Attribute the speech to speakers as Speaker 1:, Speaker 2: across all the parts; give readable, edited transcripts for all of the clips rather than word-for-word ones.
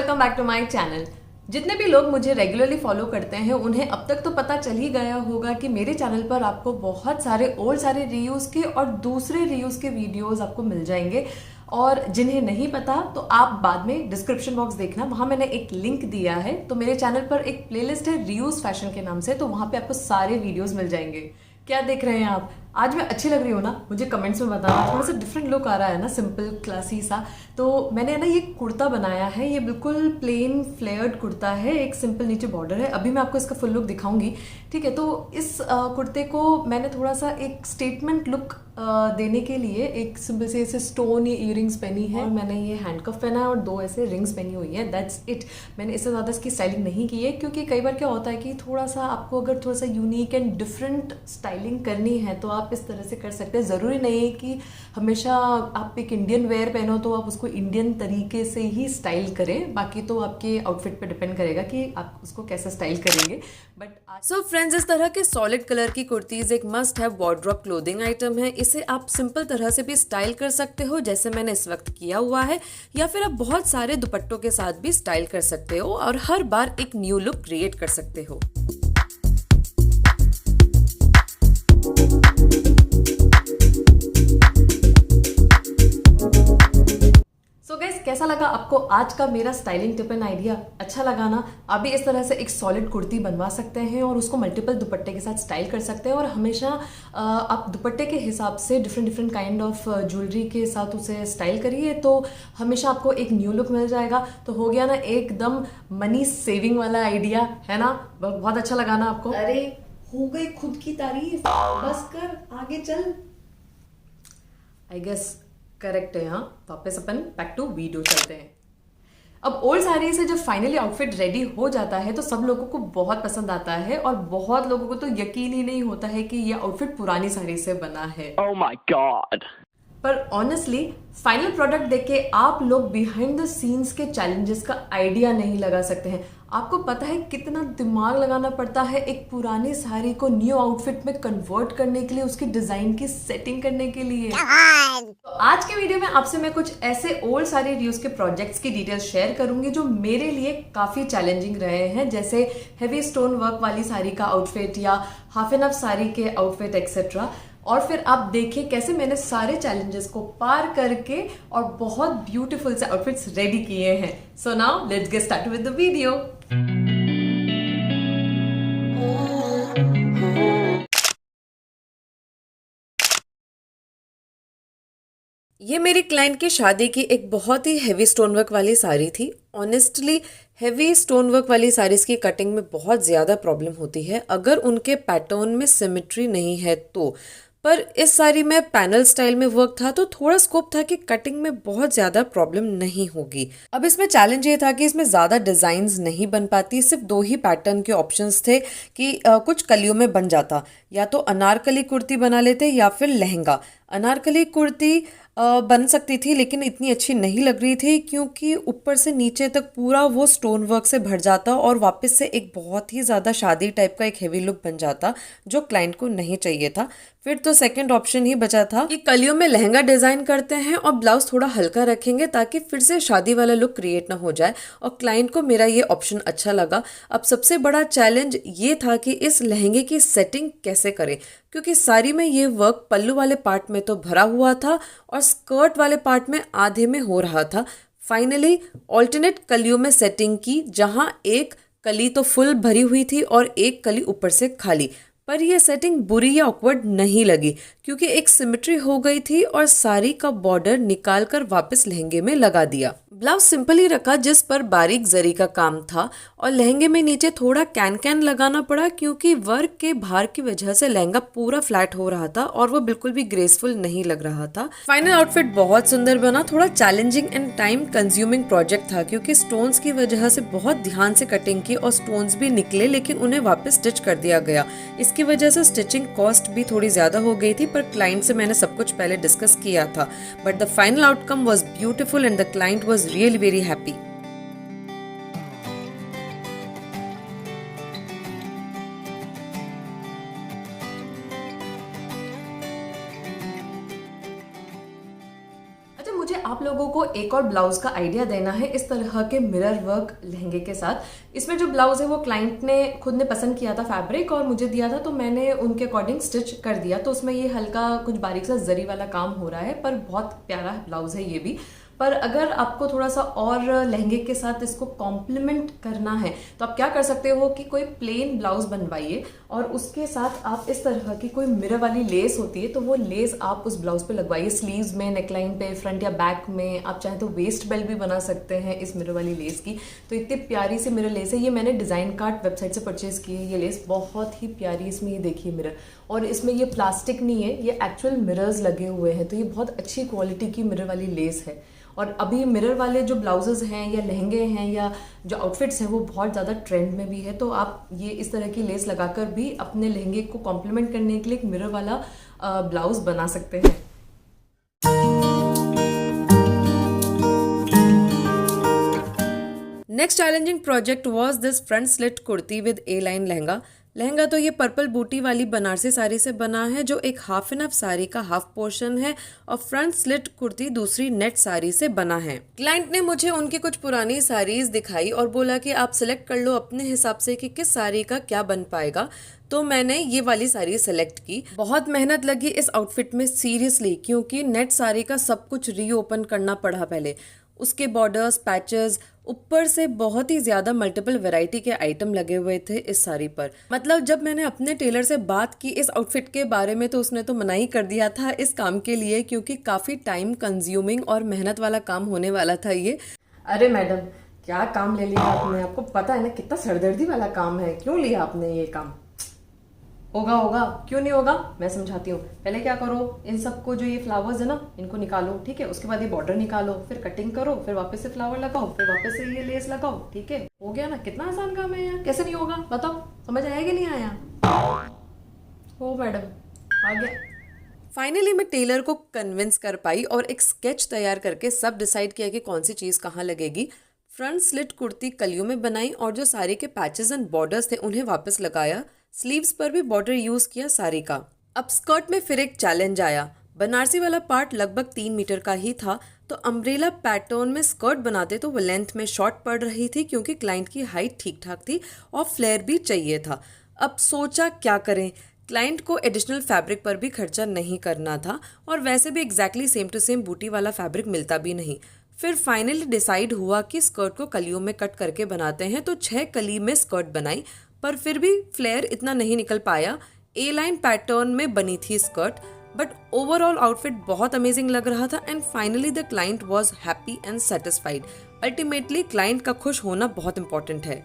Speaker 1: Welcome back to my channel. जितने भी लोग मुझे रेगुलरली फॉलो करते हैं उन्हें अब तक तो पता चल ही गया होगा कि मेरे चैनल पर आपको बहुत सारे और सारे रीयूज के और दूसरे रीयूज के वीडियोस आपको मिल जाएंगे। और जिन्हें नहीं पता तो आप बाद में डिस्क्रिप्शन बॉक्स देखना, वहां मैंने एक लिंक दिया है। तो मेरे चैनल पर एक प्लेलिस्ट है रीयूज फैशन के नाम से, तो वहां पे आपको सारे वीडियोस मिल जाएंगे। क्या देख रहे हैं आप? आज मैं अच्छी लग रही हूँ ना? मुझे कमेंट्स में बताना। थोड़ा सा डिफरेंट लुक आ रहा है ना, सिंपल क्लासी सा। तो मैंने ना ये कुर्ता बनाया है, ये बिल्कुल प्लेन फ्लेयर्ड कुर्ता है, एक सिंपल नीचे बॉर्डर है। अभी मैं आपको इसका फुल लुक दिखाऊंगी, ठीक है? तो इस कुर्ते को मैंने थोड़ा सा एक स्टेटमेंट लुक देने के लिए एक सिंपल से ऐसे स्टोन या इयरिंग्स पहनी है, और मैंने ये हैंडकफ पहना है और दो ऐसे रिंग्स पहनी हुई है। That's it. मैंने इससे ज़्यादा इसकी स्टाइलिंग नहीं की है, क्योंकि कई बार क्या होता है कि थोड़ा सा आपको अगर थोड़ा सा यूनिक एंड डिफरेंट स्टाइलिंग करनी है तो आप इस तरह से कर सकते हैं। ज़रूरी नहीं है कि हमेशा आप एक इंडियन वेयर पहनो तो आप उसको इंडियन तरीके से ही स्टाइल करें। बाकी तो आपके आउटफिट पे डिपेंड करेगा कि आप उसको कैसे स्टाइल करेंगे। बट सो फ्रेंड्स, इस तरह के सॉलिड कलर की कुर्तीज एक must have wardrobe clothing item है। इसे आप सिंपल तरह से भी स्टाइल कर सकते हो, जैसे मैंने इस वक्त किया हुआ है, या फिर आप बहुत सारे दुपट्टों के साथ भी स्टाइल कर सकते हो और हर बार एक न्यू लुक क्रिएट कर सकते हो। कैसा लगा आपको आज का मेरा स्टाइलिंग टिप एंड आइडिया? अच्छा लगा ना? आप भी इस तरह से एक सॉलिड कुर्ती बनवा सकते हैं और उसको मल्टीपल दुपट्टे के साथ स्टाइल कर सकते हैं। और हमेशा आप दुपट्टे के हिसाब से different different kind of jewellery के साथ उसे स्टाइल करिए, तो हमेशा आपको एक न्यू लुक मिल जाएगा। तो हो गया ना एकदम मनी सेविंग वाला आइडिया, है ना? बहुत अच्छा लगा ना आपको?
Speaker 2: अरे हो गई खुद की तारीफ, बस कर, आगे चल।
Speaker 1: आई गेस करेक्ट है। हाँ, वापस अपन बैक टू वीडियो चलते हैं। अब ओल्ड साड़ी से जब फाइनली आउटफिट रेडी हो जाता है तो सब लोगों को बहुत पसंद आता है, और बहुत लोगों को तो यकीन ही नहीं होता है कि ये आउटफिट पुरानी साड़ी से बना है।
Speaker 3: Oh my God!
Speaker 1: पर ऑनेस्टली फाइनल प्रोडक्ट देख के आप लोग बिहाइंड द सीन्स के चैलेंजेस का आइडिया नहीं लगा सकते हैं। आपको पता है कितना दिमाग लगाना पड़ता है एक पुरानी साड़ी को न्यू आउटफिट में कन्वर्ट करने के लिए, उसकी डिजाइन की सेटिंग करने के लिए। तो आज के वीडियो में आपसे मैं कुछ ऐसे ओल्ड साड़ी रीयूज के प्रोजेक्ट्स की डिटेल्स शेयर करूंगी जो मेरे लिए काफी चैलेंजिंग रहे हैं, जैसे हेवी स्टोन वर्क वाली साड़ी का आउटफिट या हाफ एन हाफ साड़ी के आउटफिट एक्सेट्रा। और फिर आप देखिए कैसे मैंने सारे चैलेंजेस को पार करके और बहुत ब्यूटीफुल से आउटफिट्स रेडी किए हैं। So now let's get start with the video. ये मेरी क्लाइंट की शादी की एक बहुत ही हेवी स्टोन वर्क वाली साड़ी थी। ऑनेस्टली हेवी स्टोन वर्क वाली साड़ीज़ की कटिंग में बहुत ज़्यादा प्रॉब्लम होती है अगर उनके पैटर्न में सिमेट्री नहीं है तो। पर इस साड़ी में पैनल स्टाइल में वर्क था तो थोड़ा स्कोप था कि कटिंग में बहुत ज़्यादा प्रॉब्लम नहीं होगी। अब इसमें चैलेंज ये था कि इसमें ज़्यादा डिज़ाइंस नहीं बन पाती, सिर्फ दो ही पैटर्न के ऑप्शंस थे कि कुछ कलियों में बन जाता, या तो अनारकली कुर्ती बना लेते या फिर लहंगा। अनारकली कुर्ती बन सकती थी लेकिन इतनी अच्छी नहीं लग रही थी, क्योंकि ऊपर से नीचे तक पूरा वो स्टोन वर्क से भर जाता और वापस से एक बहुत ही ज़्यादा शादी टाइप का एक हेवी लुक बन जाता, जो क्लाइंट को नहीं चाहिए था। फिर तो सेकंड ऑप्शन ही बचा था कि कलियों में लहंगा डिज़ाइन करते हैं और ब्लाउज थोड़ा हल्का रखेंगे ताकि फिर से शादी वाला लुक क्रिएट ना हो जाए, और क्लाइंट को मेरा ये ऑप्शन अच्छा लगा। अब सबसे बड़ा चैलेंज ये था कि इस लहंगे की सेटिंग कैसे करें, क्योंकि साड़ी में ये वर्क पल्लू वाले पार्ट में तो भरा हुआ था और स्कर्ट वाले पार्ट में आधे में हो रहा था। फाइनली ऑल्टरनेट कलियों में सेटिंग की, जहां एक कली तो फुल भरी हुई थी और एक कली ऊपर से खाली। पर यह सेटिंग बुरी या ऑकवर्ड नहीं लगी, क्योंकि एक सिमेट्री हो गई थी और साड़ी का बॉर्डर निकाल कर वापस लहंगे में लगा दिया। ब्लाउज सिंपल ही रखा जिस पर बारीक जरी का काम था, और लहंगे में नीचे थोड़ा कैन कैन लगाना पड़ा क्योंकि वर्क के भार की वजह से लहंगा पूरा फ्लैट हो रहा था और वो बिल्कुल भी ग्रेसफुल नहीं लग रहा था। फाइनल आउटफिट बहुत सुंदर बना। थोड़ा challenging and time consuming project था, क्योंकि स्टोन्स की वजह से बहुत ध्यान से कटिंग की और स्टोन्स भी निकले, लेकिन उन्हें वापस स्टिच कर दिया गया। इसकी वजह से स्टिचिंग कॉस्ट भी थोड़ी ज्यादा हो गई थी, पर क्लाइंट से मैंने सब कुछ पहले डिस्कस किया था। But the final outcome was beautiful and the client was really very happy. मुझे आप लोगों को एक और ब्लाउज का आइडिया देना है इस तरह के मिरर वर्क लहंगे के साथ। इसमें जो ब्लाउज है वो क्लाइंट ने खुद ने पसंद किया था फैब्रिक और मुझे दिया था, तो मैंने उनके अकॉर्डिंग स्टिच कर दिया। तो उसमें ये हल्का कुछ बारीक सा जरी वाला काम हो रहा है, पर बहुत प्यारा ब्लाउज है ये भी। पर अगर आपको थोड़ा सा और लहंगे के साथ इसको कॉम्प्लीमेंट करना है तो आप क्या कर सकते हो कि कोई प्लेन ब्लाउज बनवाइए और उसके साथ आप इस तरह की कोई मिरर वाली लेस होती है तो वो लेस आप उस ब्लाउज पे लगवाइए, स्लीव्स में, नेकलाइन पे, फ्रंट या बैक में। आप चाहे तो वेस्ट बेल्ट भी बना सकते हैं इस मिरर वाली लेस की। तो इतनी प्यारी सी मिरर लेस है, ये मैंने डिजाइन कार्ट वेबसाइट से परचेज की है। ये लेस बहुत ही प्यारी, इसमें ये देखिए मिरर, और इसमें ये प्लास्टिक नहीं है, ये एक्चुअल मिरर्स लगे हुए हैं। तो ये बहुत अच्छी क्वालिटी की मिरर वाली लेस है। और अभी मिरर वाले जो ब्लाउजेज हैं या लहंगे हैं या जो आउटफिट्स हैं वो बहुत ज़्यादा ट्रेंड में भी है। तो आप ये इस तरह की लेस लगाकर भी अपने लहंगे को कॉम्प्लीमेंट करने के लिए एक मिरर वाला ब्लाउज बना सकते हैं। Next challenging project was this front slit kurti with A line lehenga. Lehenga तो ये पर्पल बूटी वाली बनारसी साड़ी से बना है जो एक हाफ एंड हाफ साड़ी का हाफ पोर्शन है, और फ्रंट स्लिट कुर्ती दूसरी नेट साड़ी से बना है। क्लाइंट ने मुझे उनकी कुछ पुरानी साड़ीज दिखाई और बोला कि आप सिलेक्ट कर लो अपने हिसाब से कि किस साड़ी का क्या बन पाएगा। तो मैंने ये वाली साड़ी सेलेक्ट की। बहुत मेहनत लगी इस आउटफिट में सीरियसली, क्योंकि नेट साड़ी का सब कुछ रीओपन करना पड़ा पहले, उसके बॉर्डर्स, पैचेस, ऊपर से बहुत ही ज्यादा मल्टीपल वैरायटी के आइटम लगे हुए थे इस साड़ी पर। मतलब जब मैंने अपने टेलर से बात की इस आउटफिट के बारे में तो उसने तो मना ही कर दिया था इस काम के लिए, क्योंकि काफी टाइम कंज्यूमिंग और मेहनत वाला काम होने वाला था ये। अरे मैडम, क्या काम ले लिया आपने? आपको पता है ना कितना सरदर्दी वाला काम है, क्यों लिया आपने ये काम? होगा, क्यों नहीं होगा, मैं समझाती हूँ। पहले क्या करो, इन सबको जो ये फ्लावर्स है ना इनको निकालो, ठीक है। उसके बाद ये बॉर्डर निकालो, फिर कटिंग करो, फिर वापस से फ्लावर लगाओ, फिर वापस से ये लेस लगाओ, ठीक है। हो गया ना? कितना आसान काम है यार, कैसे नहीं होगा बताओ? समझ आया कि नहीं आया? हो मैडम, आ गया। फाइनली मैं टेलर को कन्विंस कर पाई और एक स्केच तैयार करके सब डिसाइड किया कि कौन सी चीज़ कहाँ लगेगी। फ्रंट स्लिट कुर्ती कलियों में बनाई और जो साड़ी के पैचेस एंड बॉर्डर्स थे उन्हें वापस लगाया। स्लीव्स पर भी बॉर्डर यूज किया साड़ी का। अब स्कर्ट में फिर एक चैलेंज आया। बनारसी वाला पार्ट लगभग 3 मीटर का ही था, तो अम्ब्रेला पैटर्न में स्कर्ट बनाते तो वो लेंथ में शॉर्ट पड़ रही थी, क्योंकि क्लाइंट की हाइट ठीक ठाक थी और फ्लेयर भी चाहिए था। अब सोचा क्या करें, क्लाइंट को एडिशनल फैब्रिक पर भी खर्चा नहीं करना था और वैसे भी एग्जैक्टली सेम टू सेम बूटी वाला फैब्रिक मिलता भी नहीं। फिर फाइनली डिसाइड हुआ कि स्कर्ट को कलियों में कट करके बनाते हैं, तो 6 कली में स्कर्ट बनाई, पर फिर भी फ्लेयर इतना नहीं निकल पाया। ए लाइन पैटर्न में बनी थी स्कर्ट, बट ओवरऑल आउटफिट बहुत अमेजिंग लग रहा था and finally the client was happy and satisfied. Ultimately client का खुश होना बहुत इंपॉर्टेंट है।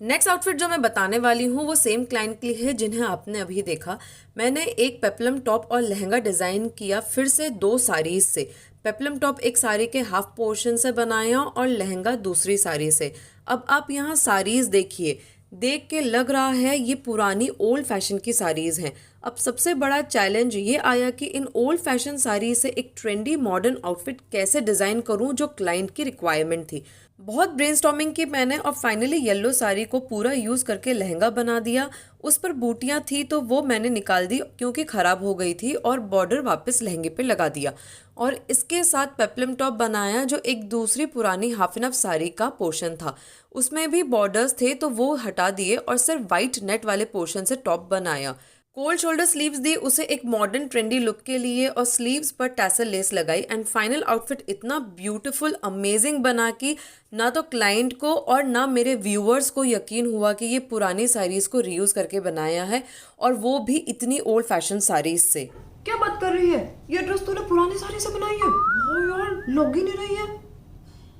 Speaker 1: नेक्स्ट आउटफिट जो मैं बताने वाली हूँ वो सेम क्लाइंट के लिए है जिन्हें आपने अभी देखा। मैंने एक पेप्लम टॉप और लहंगा डिजाइन किया फिर से 2 साड़ीज से। पेप्लम टॉप एक साड़ी के हाफ पोर्शन से बनाया और लहंगा दूसरी साड़ी से। अब आप यहाँ साड़ीज देखिए, देख के लग रहा है ये पुरानी ओल्ड फैशन की साड़ीज हैं। अब सबसे बड़ा चैलेंज ये आया कि इन ओल्ड फैशन साड़ी से एक ट्रेंडी मॉडर्न आउटफिट कैसे डिजाइन करूं जो क्लाइंट की रिक्वायरमेंट थी। बहुत ब्रेनस्टॉर्मिंग की मैंने और फाइनली येलो साड़ी को पूरा यूज करके लहंगा बना दिया। उस पर बूटियां थी तो वो मैंने निकाल दी क्योंकि खराब हो गई थी और बॉर्डर वापस लहंगे पे लगा दिया। और इसके साथ पेप्लम टॉप बनाया जो एक दूसरी पुरानी हाफ एंड हाफ साड़ी का पोर्शन था, उसमें भी बॉर्डर्स थे तो वो हटा दिए और सिर्फ वाइट नेट वाले पोर्शन से टॉप बनाया। कोल्ड शोल्डर स्लीव्स दी उसे एक मॉडर्न ट्रेंडी लुक के लिए और स्लीव्स पर टैसल लेस लगाई एंड फाइनल आउटफिट इतना ब्यूटीफुल अमेजिंग बना कि ना तो क्लाइंट को और ना मेरे व्यूअर्स को यकीन हुआ कि ये पुरानी साड़ीज को रीयूज करके बनाया है, और वो भी इतनी ओल्ड फैशन साड़ीज से।
Speaker 2: क्या बात कर रही है? ये ड्रेस तूने पुरानी साड़ी से बनाई है? ओ यार, लग ही नहीं रही है।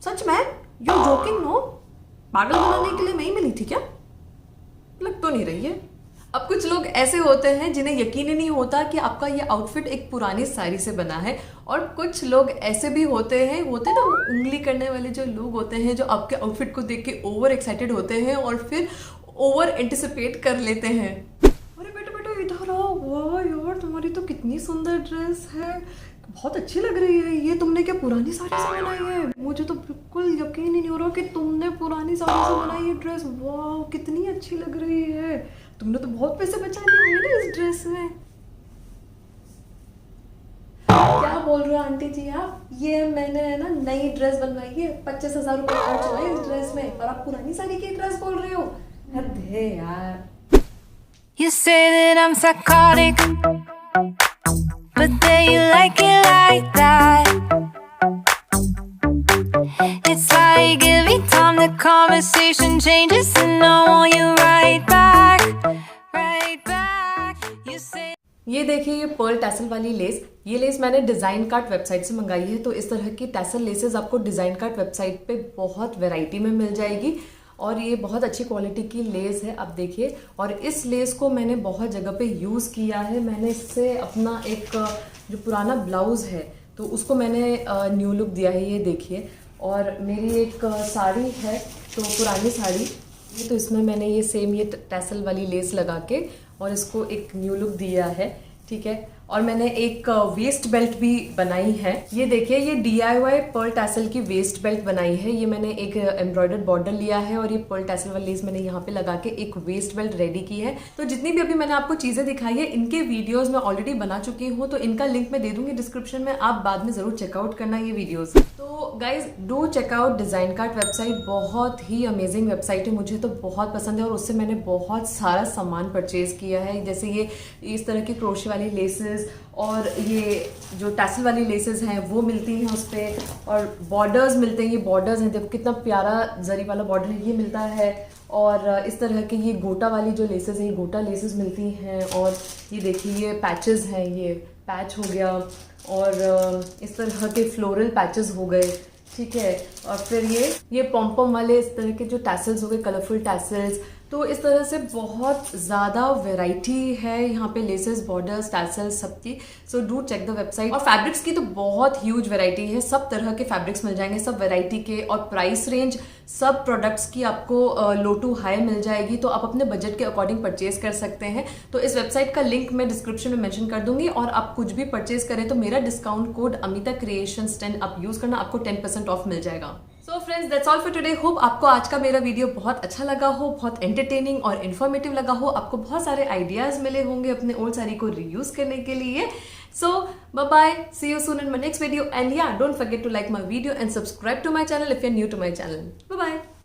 Speaker 2: सच में? You joking no? पागल बनाने के लिए मैं ही मिली थी क्या? लग तो नहीं रही है।
Speaker 1: अब कुछ लोग ऐसे होते हैं जिन्हें यकीन ही नहीं होता कि आपका ये आउटफिट एक पुरानी साड़ी से बना है, और कुछ लोग ऐसे भी होते हैं ना उंगली करने वाले जो लोग होते हैं, जो आपके आउटफिट को देख के ओवर एक्साइटेड होते हैं और फिर ओवर एंटिसिपेट कर लेते हैं।
Speaker 2: अरे बेटा बेटा इधर आओ। वाह यार, तुम्हारी तो कितनी सुंदर ड्रेस है, बहुत अच्छी लग रही है। ये तुमने क्या पुरानी साड़ी से बनाई है? मुझे तो बिल्कुल यकीन ही नहीं हो रहा कि तुमने पुरानी साड़ी से बनाई है ड्रेस। वाह कितनी अच्छी लग रही है। तुमने तो बहुत पैसे बचा लिए होंगे ना इस ड्रेस में। क्या बोल रहे हो आंटी जी आप? ये मैंने है ना नई ड्रेस बनवाई है, 25,000 रुपए खर्च हुए इस ड्रेस में, और आप पुरानी साड़ी की ड्रेस बोल रहे हो? हद है यार।
Speaker 3: You say that I'm psychotic, but then you like it like that. It's like every time the conversation changes, and I want you right back, right back. You say.
Speaker 1: ये देखिए ये पर्ल टैसल वाली less, ये less मैंने design cart website से मंगाई है। तो इस तरह की टैसल लेसेस आपको डिज़ाइन कार्ट वेबसाइट पे बहुत वैरायटी में मिल जाएगी, और ये बहुत अच्छी क्वालिटी की लेस है। आप देखिए, और इस लेस को मैंने बहुत जगह पे यूज़ किया है। मैंने इससे अपना एक जो पुराना ब्लाउज़ है तो उसको मैंने न्यू लुक दिया है, ये देखिए। और मेरी एक साड़ी है, तो पुरानी साड़ी, ये तो इसमें मैंने ये सेम ये टैसल वाली लेस लगा के और इसको एक न्यू लुक दिया है, ठीक है। और मैंने एक वेस्ट बेल्ट भी बनाई है। ये देखिए ये DIY पर्ल टैसल की वेस्ट बेल्ट बनाई है। ये मैंने एक एम्ब्रॉयडर्ड बॉर्डर लिया है और ये पर्ल टैसल वाली लेस मैंने यहाँ पे लगा के एक वेस्ट बेल्ट रेडी की है। तो जितनी भी अभी मैंने आपको चीजें दिखाई है, इनके वीडियोस मैं ऑलरेडी बना चुकी हूँ, तो इनका लिंक मैं दे दूंगी डिस्क्रिप्शन में, आप बाद में जरूर चेकआउट करना ये वीडियोज। तो guys do check out design cart website, बहुत ही अमेजिंग वेबसाइट है, मुझे तो बहुत पसंद है। और उससे मैंने बहुत सारा सामान परचेज किया है, जैसे ये इस तरह की क्रोशे वाली लेसेस, और ये जो टैसल वाली लेसेस हैं वो मिलती हैं उस पर, और बॉर्डर्स मिलते हैं। ये बॉर्डर्स हैं, देखो कितना प्यारा जरी वाला बॉर्डर है, ये मिलता है। और इस तरह के ये गोटा वाली जो लेसेस हैं, ये गोटा लेसेस मिलती हैं। और ये देखिए ये पैचेस हैं, ये पैच हो गया, और इस तरह के फ्लोरल पैचेस हो गए, ठीक है। और फिर ये पॉम वाले इस तरह के जो टैसल्स हो गए, कलरफुल टैसल्स। तो इस तरह से बहुत ज़्यादा वैरायटी है यहाँ पे लेसेस, बॉर्डर्स, टैसल्स सबकी। So do check the website. और फैब्रिक्स की तो बहुत ह्यूज वैरायटी है, सब तरह के फैब्रिक्स मिल जाएंगे, सब वैरायटी के। और प्राइस रेंज सब प्रोडक्ट्स की आपको लो टू हाई मिल जाएगी, तो आप अपने बजट के अकॉर्डिंग परचेज कर सकते हैं। तो इस वेबसाइट का लिंक मैं डिस्क्रिप्शन में मेंशन कर दूंगी, और आप कुछ भी परचेज करें तो मेरा डिस्काउंट कोड अमिता क्रिएशंस 10 आप यूज करना, आपको 10% ऑफ मिल जाएगा। So friends that's all for today. Hope आपको आज का मेरा वीडियो बहुत अच्छा लगा हो, बहुत एंटरटेनिंग और इन्फॉर्मेटिव लगा हो, आपको बहुत सारे आइडियाज मिले होंगे अपने ओल्ड साड़ी को रीयूज करने के लिए। So bye bye, see you soon in my next video, and yeah don't forget to like my video and subscribe to my channel if you are new to my channel. Bye bye.